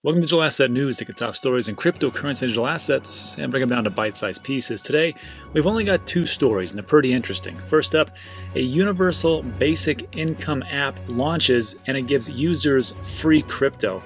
Welcome to Digital Asset News. Take the top stories in cryptocurrency and digital assets and break them down to bite-sized pieces. Today, we've only got two stories and they're pretty interesting. First up, a universal basic income app launches and it gives users free crypto.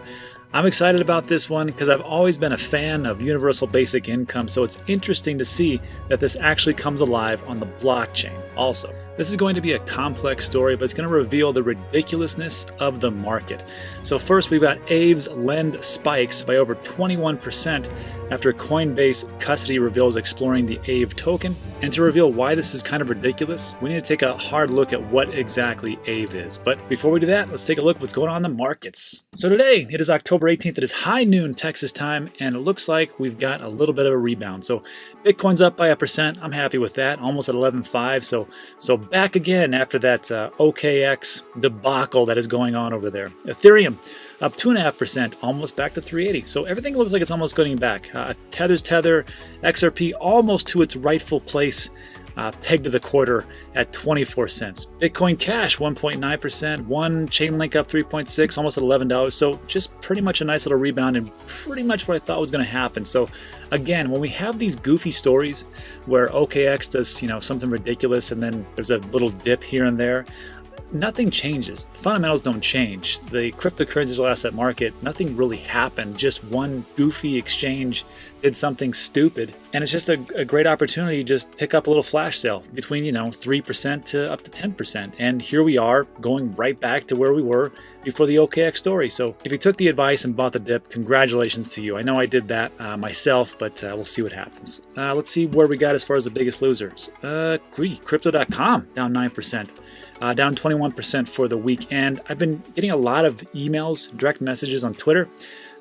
I'm excited about this one because I've always been a fan of universal basic income, so it's interesting to see that this actually comes alive on the blockchain also. This is going to be a complex story, but it's going to reveal the ridiculousness of the market. So first, we've got Aves lend spikes by over 21% after Coinbase custody reveals exploring the Aave token. And to reveal why this is kind of ridiculous, we need to take a hard look at what exactly Aave is. But before we do that, let's take a look at what's going on in the markets. So today, it is October 18th. It is high noon Texas time, and it looks like we've got a little bit of a rebound. So Bitcoin's up by 1%. I'm happy with that, almost at 11.5. So back again after that OKX debacle that is going on over there. Ethereum up 2.5%, almost back to 380. So everything looks like it's almost getting back. Tether's Tether, XRP almost to its rightful place, pegged to the quarter at 24 cents. Bitcoin Cash 1.9%, one Chainlink up 3.6, almost at $11. So just pretty much a nice little rebound and pretty much what I thought was going to happen. So again, when we have these goofy stories where OKX does something ridiculous and then there's a little dip here and there, nothing changes. The fundamentals don't change. The cryptocurrency digital asset market, nothing really happened. Just one goofy exchange did something stupid. And it's just a great opportunity to just pick up a little flash sale between, 3% to up to 10%. And here we are going right back to where we were before the OKX story. So if you took the advice and bought the dip, congratulations to you. I know I did that myself, but we'll see what happens. Let's see where we got as far as the biggest losers. Crypto.com down 9%. Down 21% for the week. And I've been getting a lot of emails, direct messages on Twitter.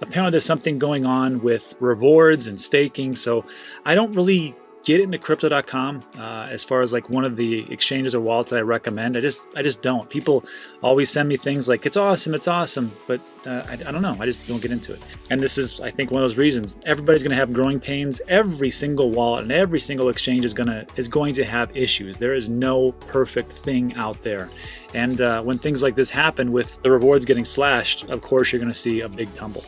Apparently there's something going on with rewards and staking. So I don't really get into crypto.com as far as like one of the exchanges or wallets I recommend. I just don't. People always send me things like, it's awesome, but I don't know. I just don't get into it. And this is, I think, one of those reasons. Everybody's going to have growing pains. Every single wallet and every single exchange is going to have issues. There is no perfect thing out there. And when things like this happen with the rewards getting slashed, of course, you're going to see a big tumble.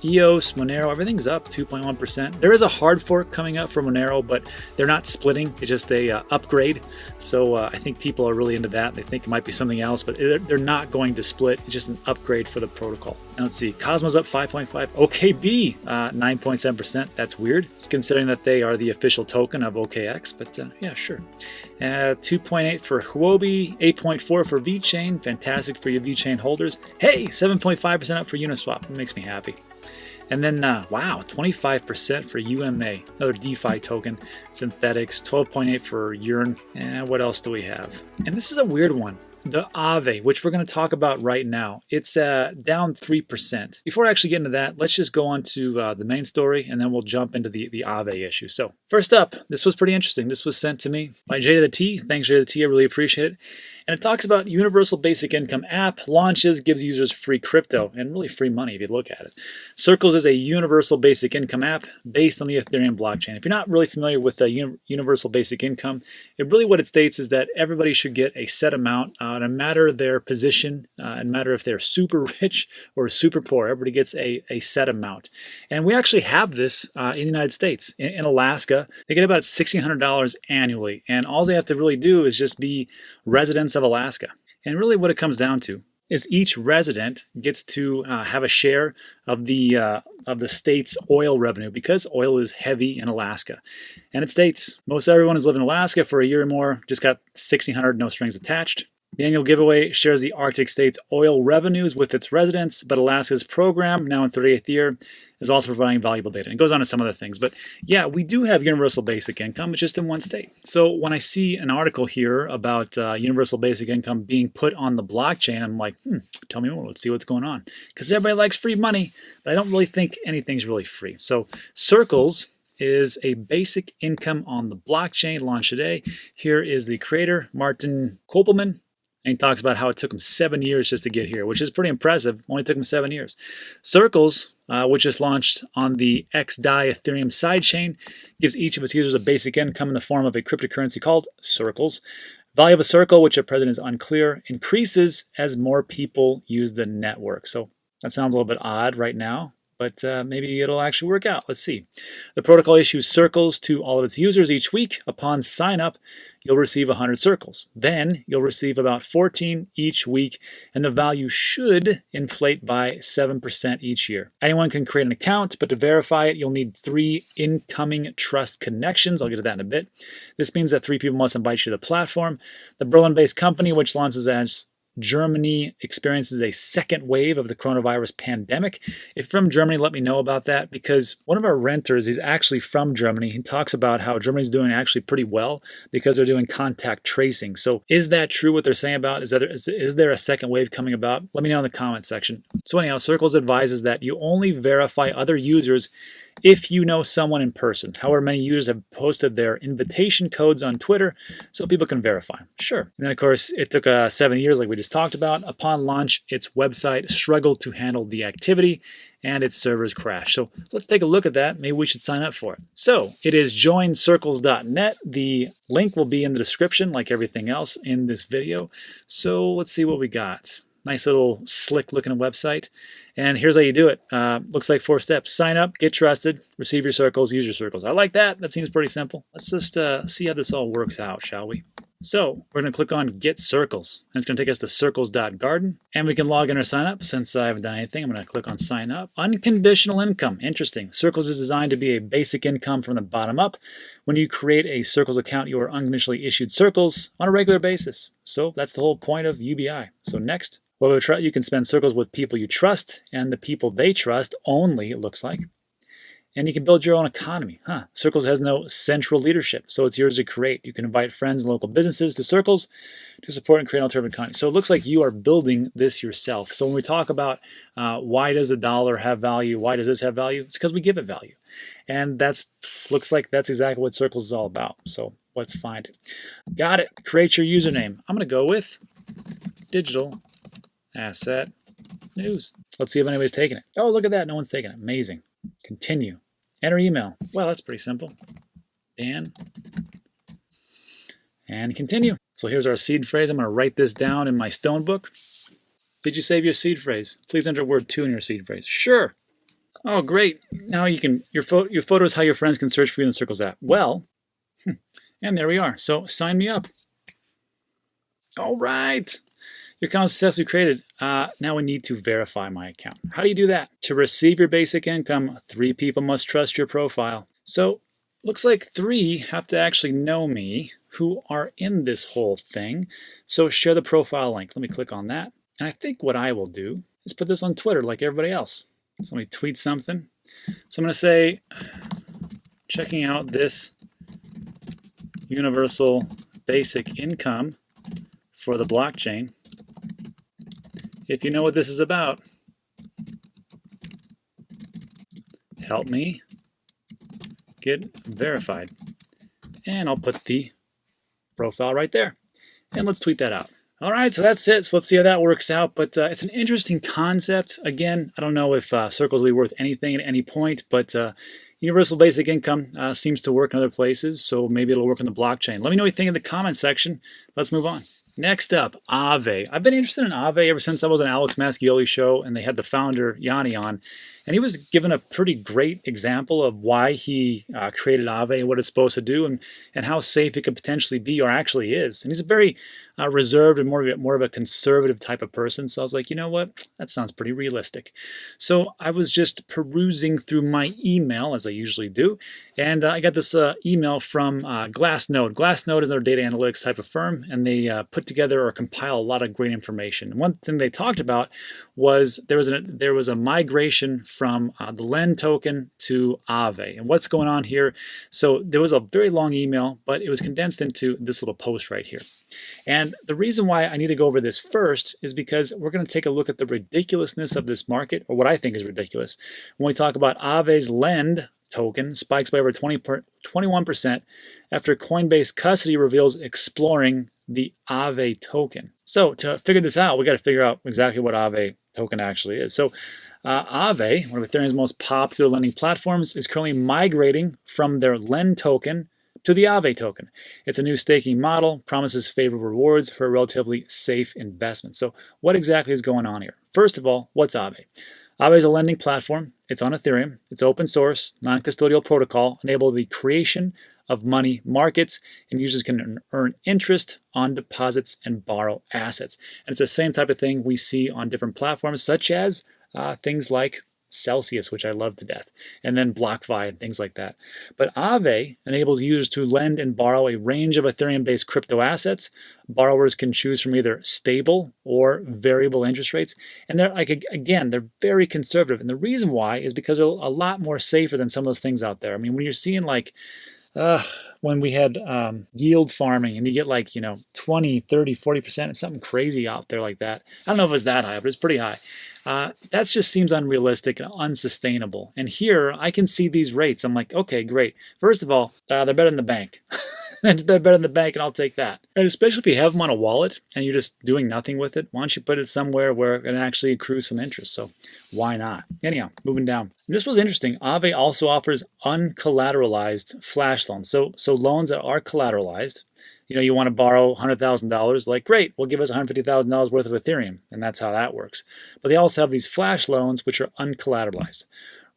EOS, Monero, everything's up 2.1%. There is a hard fork coming up for Monero, but they're not splitting. It's just a upgrade. So I think people are really into that. They think it might be something else, but they're not going to split. It's just an upgrade for the protocol. And let's see, Cosmos up 5.5%. OKB 9.7%. That's weird. It's considering that they are the official token of OKX, but yeah, sure. 2.8 for Huobi, 8.4 for VeChain. Fantastic for your VeChain holders. Hey, 7.5% up for Uniswap. It makes me happy. And then, wow, 25% for UMA, another DeFi token. Synthetics, 12.8 for Yearn. And what else do we have? And this is a weird one. The Aave, which we're going to talk about right now, it's down 3%. Before I actually get into that, let's just go on to the main story, and then we'll jump into the Aave issue. So first up, this was pretty interesting. This was sent to me by J to the T. Thanks, J to the T. I really appreciate it. And it talks about universal basic income app launches, gives users free crypto and really free money if you look at it. Circles is a universal basic income app based on the Ethereum blockchain. If you're not really familiar with the universal basic income, what it states is that everybody should get a set amount, no matter their position, no matter if they're super rich or super poor. Everybody gets a set amount. And we actually have this in the United States. In Alaska, they get about $1,600 annually. And all they have to really do is just be residents of Alaska. And really what it comes down to is each resident gets to have a share of the state's oil revenue because oil is heavy in Alaska. And it states most everyone has lived in Alaska for a year or more, just got $1,600, no strings attached. The annual giveaway shares the Arctic state's oil revenues with its residents, but Alaska's program, now in 38th year, is also providing valuable data. And it goes on to some other things. But yeah, we do have universal basic income, it's just in one state. So when I see an article here about universal basic income being put on the blockchain, I'm like, tell me more, let's see what's going on. Because everybody likes free money, but I don't really think anything's really free. So Circles is a basic income on the blockchain launched today. Here is the creator, Martin Kopelman. And he talks about how it took him 7 years just to get here, which is pretty impressive. Only took him 7 years. Circles, which is launched on the XDAI Ethereum sidechain, gives each of its users a basic income in the form of a cryptocurrency called Circles. Value of a circle, which at present is unclear, increases as more people use the network. So That sounds a little bit odd right now, but maybe it'll actually work out. Let's see. The protocol issues circles to all of its users each week. Upon sign up, you'll receive 100 circles. Then you'll receive about 14 each week, and the value should inflate by 7% each year. Anyone can create an account, but to verify it, you'll need 3 incoming trust connections. I'll get to that in a bit. This means that 3 people must invite you to the platform. The Berlin-based company, which launches as Germany experiences a second wave of the coronavirus pandemic. If you're from Germany, let me know about that, because one of our renters is actually from Germany. He talks about how Germany's doing actually pretty well because they're doing contact tracing. So is that true what they're saying about? Is there a second wave coming about? Let me know in the comment section. So anyhow, Circles advises that you only verify other users if you know someone in person. However, many users have posted their invitation codes on Twitter so people can verify. Sure. And then, of course, it took 7 years, like we just talked about. Upon launch, its website struggled to handle the activity and its servers crashed. So let's take a look at that. Maybe we should sign up for it. So it is joincircles.net. The link will be in the description like everything else in this video. So let's see what we got. Nice little slick looking website. And here's how you do it. Looks like 4 steps. Sign up, get trusted, receive your circles, use your circles. I like that. That seems pretty simple. Let's just see how this all works out, shall we? So we're going to click on Get Circles. And it's going to take us to circles.garden. And we can log in or sign up. Since I haven't done anything, I'm going to click on Sign Up. Unconditional income. Interesting. Circles is designed to be a basic income from the bottom up. When you create a Circles account, you are unconditionally issued circles on a regular basis. So that's the whole point of UBI. So next. Well, you can spend circles with people you trust and the people they trust only, it looks like. And you can build your own economy. Circles has no central leadership, so it's yours to create. You can invite friends and local businesses to Circles to support and create an alternative economy. So it looks like you are building this yourself. So when we talk about why does the dollar have value, why does this have value, it's because we give it value. And looks like that's exactly what Circles is all about. So let's find it. Got it. Create your username. I'm going to go with digital asset news. Let's see if anybody's taking it. Oh, look at that. No one's taking it. Amazing. Continue. Enter email. Well, that's pretty simple. Dan. And continue. So here's our seed phrase. I'm going to write this down in my STONEBOOK. Did you save your seed phrase? Please enter word 2 in your seed phrase. Sure. Oh, great. Now you can, your photo is how your friends can search for you in the Circles app. Well, and there we are. So sign me up. All right. Your account is successfully created. Now we need to verify my account. How do you do that? To receive your basic income, 3 people must trust your profile. So looks like 3 have to actually know me who are in this whole thing. So share the profile link. Let me click on that. And I think what I will do is put this on Twitter like everybody else. So let me tweet something. So I'm going to say, checking out this universal basic income for the blockchain. If you know what this is about, help me get verified. And I'll put the profile right there. And let's tweet that out. All right, so that's it. So let's see how that works out. But it's an interesting concept. Again, I don't know if Circles will be worth anything at any point, but universal basic income seems to work in other places, so maybe it'll work on the blockchain. Let me know what you think in the comment section. Let's move on. Next up, Aave. I've been interested in Aave ever since I was on Alex Mascioli's show and they had the founder, Yanni, on. And he was given a pretty great example of why he created Aave and what it's supposed to do and how safe it could potentially be or actually is. And he's a very reserved and more of a conservative type of person. So I was like, you know what? That sounds pretty realistic. So I was just perusing through my email, as I usually do, and I got this email from Glassnode. Glassnode is another data analytics type of firm, and they put together or compile a lot of great information. And one thing they talked about was there was a migration from the LEN token to Aave. And what's going on here? So there was a very long email, but it was condensed into this little post right here. And the reason why I need to go over this first is because we're going to take a look at the ridiculousness of this market, or what I think is ridiculous. When we talk about Aave's LEND token spikes by over 21% after Coinbase custody reveals exploring the Aave token. So to figure this out, we got to figure out exactly what Aave token actually is. So Aave, one of Ethereum's most popular lending platforms, is currently migrating from their LEND token to the Aave token. It's a new staking model, promises favorable rewards for a relatively safe investment. So what exactly is going on here? First of all, what's Aave? Aave is a lending platform. It's on Ethereum. It's open source, non-custodial protocol, enable the creation of money markets, and users can earn interest on deposits and borrow assets. And it's the same type of thing we see on different platforms, such as things like Celsius, which I love to death, and then BlockFi and things like that. But Aave enables users to lend and borrow a range of Ethereum-based crypto assets. Borrowers can choose from either stable or variable interest rates, and they're they're very conservative. And the reason why is because they're a lot more safer than some of those things out there. I mean, when you're seeing like when we had yield farming and you get like, 20, 30, 40%, it's something crazy out there like that. I don't know if it was that high, but it's pretty high. That just seems unrealistic and unsustainable. And here I can see these rates. I'm like, okay, great. First of all, they're better than the bank. They're better than the bank, and I'll take that. And especially if you have them on a wallet and you're just doing nothing with it, why don't you put it somewhere where it can actually accrue some interest? So why not? Anyhow, moving down. This was interesting. Aave also offers uncollateralized flash loans. So loans that are collateralized. You want to borrow $100,000, like, great, well, give us $150,000 worth of Ethereum, and that's how that works. But they also have these flash loans, which are uncollateralized.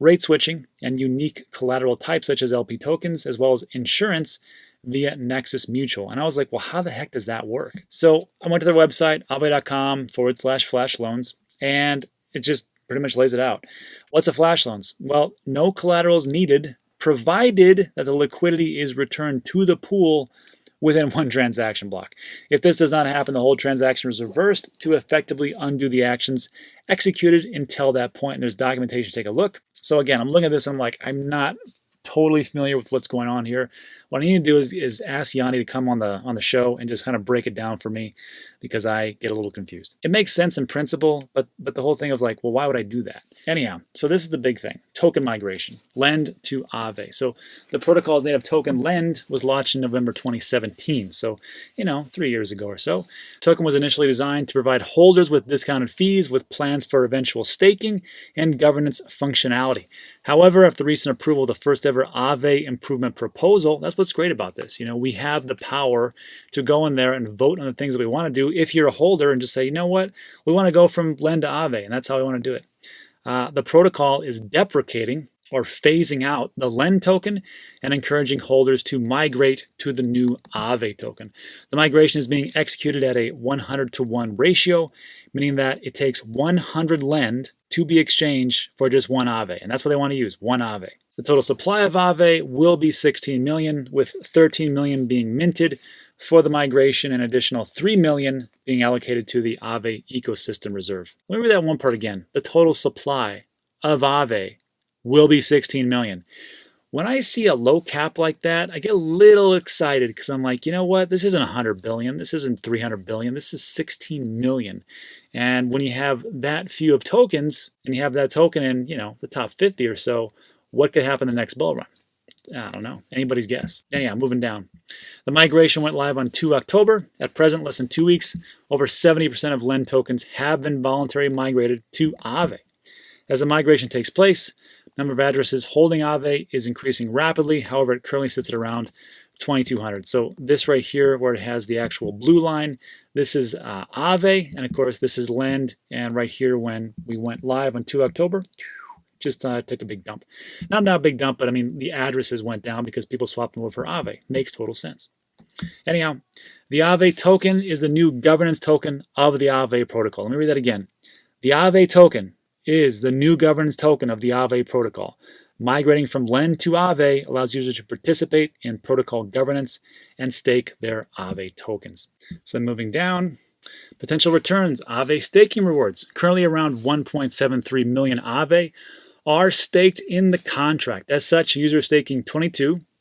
Rate switching and unique collateral types, such as LP tokens, as well as insurance via Nexus Mutual. And I was like, well, how the heck does that work? So I went to their website, aave.com/flash loans, and it just pretty much lays it out. What's a flash loans? Well, no collateral is needed, provided that the liquidity is returned to the pool within one transaction block. If this does not happen, the whole transaction is reversed to effectively undo the actions executed until that point. And there's documentation to take a look. So again, I'm looking at this and I'm like, I'm not totally familiar with what's going on here. What I need to do is ask Yanni to come on the show and just kind of break it down for me, because I get a little confused. It makes sense in principle, but the whole thing of like, well, why would I do that? Anyhow, so this is the big thing: token migration, Lend to Aave. So the protocol's native token Lend was launched in November 2017. So 3 years ago or so. Token was initially designed to provide holders with discounted fees, with plans for eventual staking and governance functionality. However, after the recent approval of the first ever Aave improvement proposal, that's what's great about this. We have the power to go in there and vote on the things that we want to do if you're a holder, and just say, you know what, we want to go from Lend to Aave, and that's how we want to do it. The protocol is deprecating or phasing out the Lend token and encouraging holders to migrate to the new Aave token. The migration is being executed at a 100-to-1 ratio, meaning that it takes 100 Lend to be exchanged for just one Aave, and that's what they want to use, one Aave. The total supply of Aave will be 16 million, with 13 million being minted for the migration and additional 3 million being allocated to the Aave ecosystem reserve. Let me read that one part again. The total supply of Aave will be 16 million. When I see a low cap like that, I get a little excited, because I'm like, you know what? This isn't 100 billion. This isn't 300 billion. This is 16 million. And when you have that few of tokens, and you have that token in, the top 50 or so, what could happen in the next bull run? I don't know. Anybody's guess. Anyhow, moving down. The migration went live on 2 October. At present, less than 2 weeks, over 70% of Lend tokens have been voluntarily migrated to Aave. As the migration takes place, number of addresses holding Aave is increasing rapidly. However, it currently sits at around 2,200. So this right here, where it has the actual blue line, this is Aave, and of course this is Lend. And right here, when we went live on 2 October, just took a big dump. Not a big dump, but I mean, the addresses went down because people swapped them over for Aave. Makes total sense. Anyhow, the Aave token is the new governance token of the Aave protocol. Let me read that again. The Aave token is the new governance token of the Aave protocol. Migrating from Lend to Aave allows users to participate in protocol governance and stake their Aave tokens. So then moving down, potential returns, Aave staking rewards. Currently around 1.73 million Aave are staked in the contract. As such, a user staking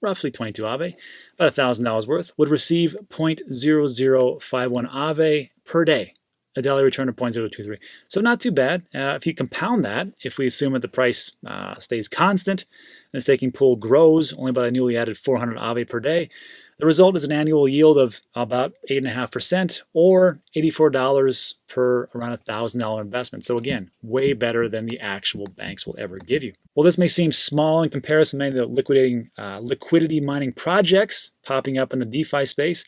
roughly 22 Aave, about $1,000 worth, would receive 0.0051 Aave per day, a daily return of 0.023. So not too bad. If you compound that, if we assume that the price stays constant, and the staking pool grows only by a newly added 400 Aave per day, The result is an annual yield of about 8.5% or $84 per around $1,000 investment. So again, way better than the actual banks will ever give you. Well, this may seem small in comparison to many of the liquidity mining projects popping up in the DeFi space.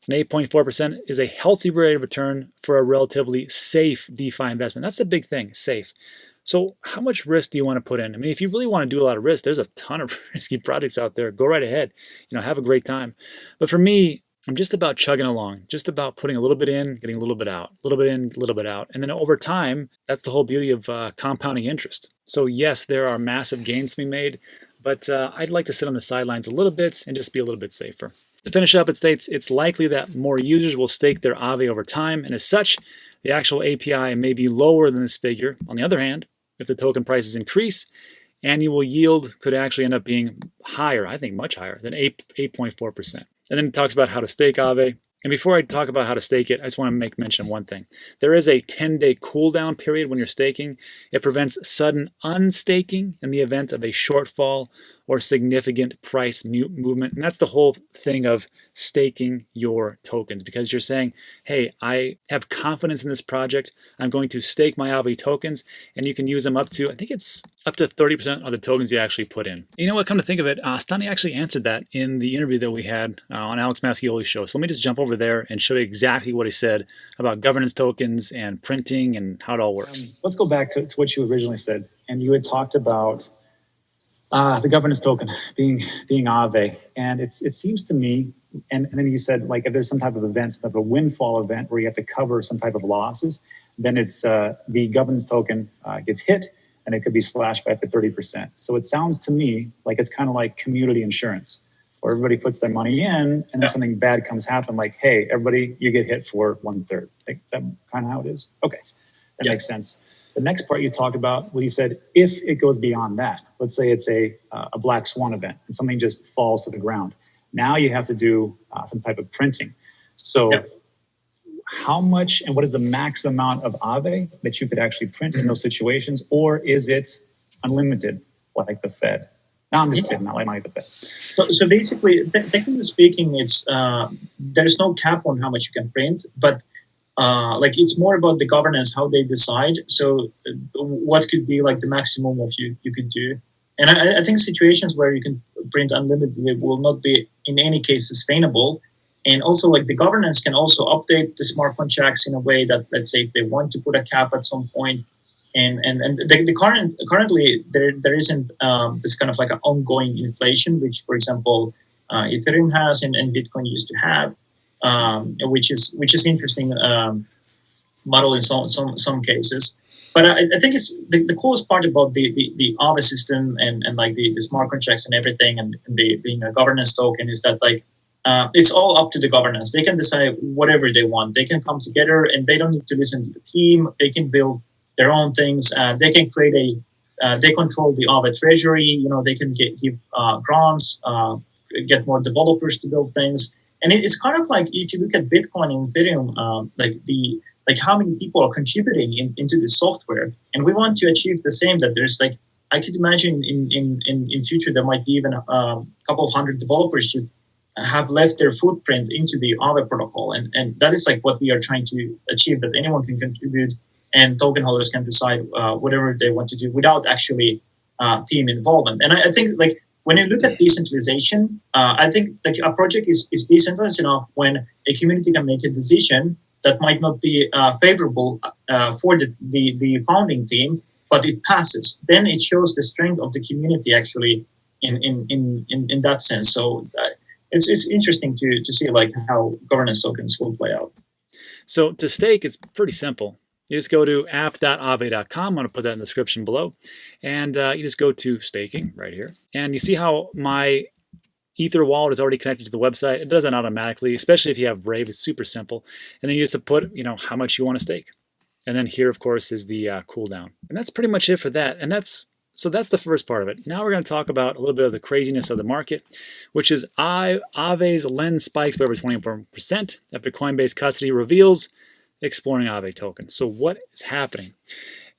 And 8.4% is a healthy rate of return for a relatively safe DeFi investment. That's the big thing, safe. So how much risk do you want to put in? I mean, if you really want to do a lot of risk, there's a ton of risky projects out there. Go right ahead. Have a great time. But for me, I'm just about chugging along, just about putting a little bit in, getting a little bit out, a little bit in, a little bit out. And then over time, that's the whole beauty of compounding interest. So yes, there are massive gains to be made, but I'd like to sit on the sidelines a little bit and just be a little bit safer. To finish up, it states it's likely that more users will stake their Aave over time, and as such, the actual API may be lower than this figure. On the other hand, if the token prices increase, annual yield could actually end up being higher, I think much higher, than 8.4%. And then it talks about how to stake Aave. And before I talk about how to stake it, I just want to make mention of one thing. There is a 10-day cooldown period when you're staking. It prevents sudden unstaking in the event of a shortfall or significant price movement. And that's the whole thing of staking your tokens, because you're saying, hey, I have confidence in this project. I'm going to stake my Aave tokens, and you can use them up to, I think it's up to 30% of the tokens you actually put in. You know what, come to think of it, Stani actually answered that in the interview that we had on Alex Mascioli's show. So let me just jump over there and show you exactly what he said about governance tokens and printing and how it all works. Let's go back to what you originally said. And you had talked about the governance token being Aave. And it seems to me, and then you said, like, if there's some type of event, some type of windfall event where you have to cover some type of losses, then it's the governance token gets hit and it could be slashed by up to 30%. So it sounds to me like it's kind of like community insurance, where everybody puts their money in and then something bad comes happen, like, hey, everybody, you get hit for 1/3. Like, is that kind of how it is? Okay, that makes sense. The next part you talked about was you said, if it goes beyond that, let's say it's a black swan event and something just falls to the ground. Now you have to do some type of printing. So how much and what is the max amount of Aave that you could actually print in those situations? Or is it unlimited like the Fed? No, I'm just kidding, not like the Fed. So basically, technically speaking, it's there's no cap on how much you can print, but like it's more about the governance, how they decide. So what could be like the maximum of you could do. And I think situations where you can print unlimited will not be in any case sustainable. And also, like, the governance can also update the smart contracts in a way that, let's say, if they want to put a cap at some point, currently there isn't this kind of like an ongoing inflation, which, for example, Ethereum has and Bitcoin used to have, which is interesting model in some cases. But I think it's the coolest part about the Aave system and like the smart contracts and everything, and the being a governance token, is that, like, it's all up to the governance. They can decide whatever they want. They can come together and they don't need to listen to the team. They can build their own things. They can create they control the Aave treasury. You know, they can give grants, get more developers to build things. And it's kind of like, if you look at Bitcoin and Ethereum, like how many people are contributing into the software. And we want to achieve the same, that there's, like, I could imagine in future there might be even a couple of hundred developers just have left their footprint into the Aave protocol. And that is like what we are trying to achieve, that anyone can contribute and token holders can decide whatever they want to do without actually team involvement. And I think, like, when you look at decentralization, I think, like, a project is decentralized enough when a community can make a decision that might not be favorable for the founding team, but it passes. Then it shows the strength of the community actually in that sense. So it's interesting to see, like, how governance tokens will play out. So to stake, it's pretty simple. You just go to app.aave.com. I'm going to put that in the description below. And you just go to staking right here. And you see how my Ether wallet is already connected to the website. It does that automatically, especially if you have Brave. It's super simple. And then you just put, how much you want to stake. And then here, of course, is the cooldown. And that's pretty much it for that. And that's the first part of it. Now we're going to talk about a little bit of the craziness of the market, which is Aave's lend spikes by over 24% after Coinbase custody reveals exploring Aave token. So what is happening?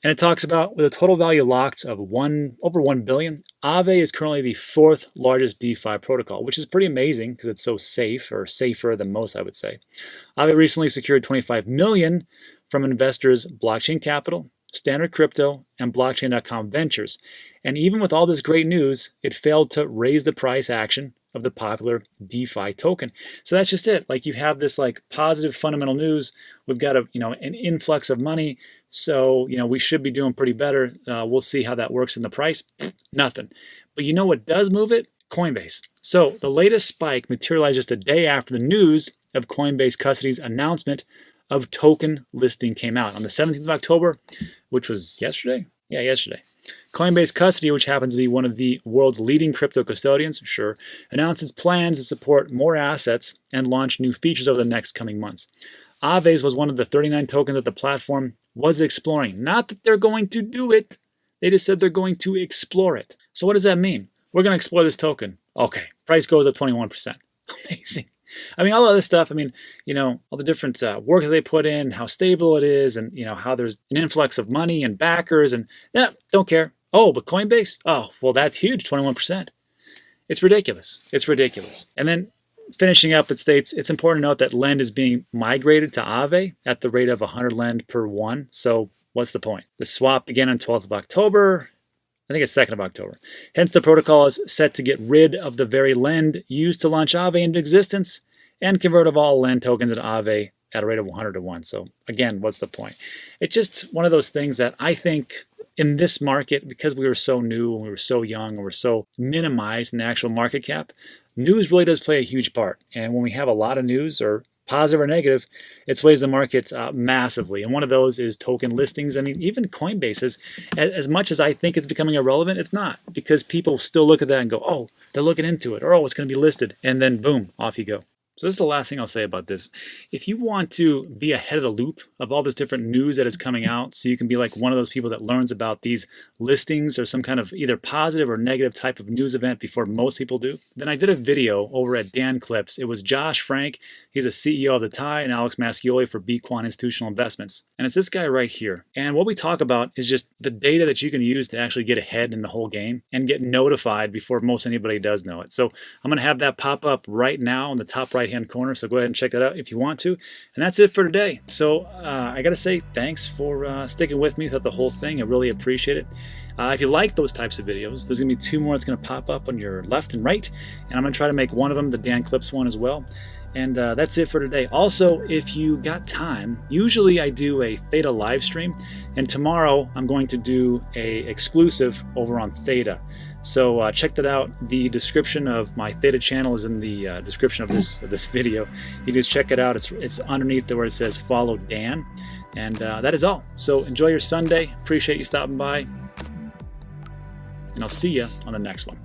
And it talks about with a total value locked of over 1 billion, Aave is currently the 4th largest DeFi protocol, which is pretty amazing because it's so safe, or safer than most, I would say. Aave recently secured 25 million from investors Blockchain Capital, Standard Crypto, and Blockchain.com Ventures. And even with all this great news, it failed to raise the price action of the popular DeFi token. So that's just it. Like, you have this like positive fundamental news. We've got an influx of money. So, we should be doing pretty better. We'll see how that works in the price. Nothing. But you know what does move it? Coinbase. So the latest spike materialized just a day after the news of Coinbase Custody's announcement of token listing came out on the 17th of October, which was yesterday? Yeah, yesterday. Coinbase Custody, which happens to be one of the world's leading crypto custodians, sure, announced its plans to support more assets and launch new features over the next coming months. Aave's was one of the 39 tokens that the platform was exploring. Not that they're going to do it. They just said they're going to explore it. So what does that mean? We're going to explore this token. Okay, price goes up 21%. Amazing. I mean, all the other stuff, all the different work that they put in, how stable it is, and, how there's an influx of money and backers, and don't care. Oh, but Coinbase? Oh, well, that's huge, 21%. It's ridiculous. It's ridiculous. And then finishing up, it states, it's important to note that Lend is being migrated to Aave at the rate of 100 Lend per 1. So what's the point? The swap began on 12th of October. I think it's 2nd of October. Hence, the protocol is set to get rid of the very Lend used to launch Aave into existence and convert of all Lend tokens into Aave at a rate of 100 to 1. So again, what's the point? It's just one of those things that I think in this market, because we were so new and we were so young and we're so minimized in the actual market cap, news really does play a huge part. And when we have a lot of news, or positive or negative, it sways the market massively. And one of those is token listings. Even Coinbase is, as much as I think it's becoming irrelevant, it's not, because people still look at that and go, oh, they're looking into it, or oh, it's going to be listed. And then boom, off you go. So this is the last thing I'll say about this. If you want to be ahead of the loop of all this different news that is coming out, so you can be like one of those people that learns about these listings or some kind of either positive or negative type of news event before most people do, then I did a video over at Dan Clips. It was Josh Frank. He's a CEO of the TIE, and Alex Mascioli for Bequan Institutional Investments. And it's this guy right here. And what we talk about is just the data that you can use to actually get ahead in the whole game and get notified before most anybody does know it. So I'm going to have that pop up right now in the top right-hand corner. So go ahead and check that out if you want to. And that's it for today. So I got to say thanks for sticking with me throughout the whole thing. I really appreciate it. If you like those types of videos, there's going to be 2 more that's going to pop up on your left and right. And I'm going to try to make one of them the Dan Clips one as well. And that's it for today. Also, if you got time, usually I do a Theta live stream, and tomorrow I'm going to do a exclusive over on Theta. So check that out. The description of my Theta channel is in the description of this video. You can just check it out. It's underneath where it says follow Dan. And that is all. So enjoy your Sunday. Appreciate you stopping by. And I'll see you on the next one.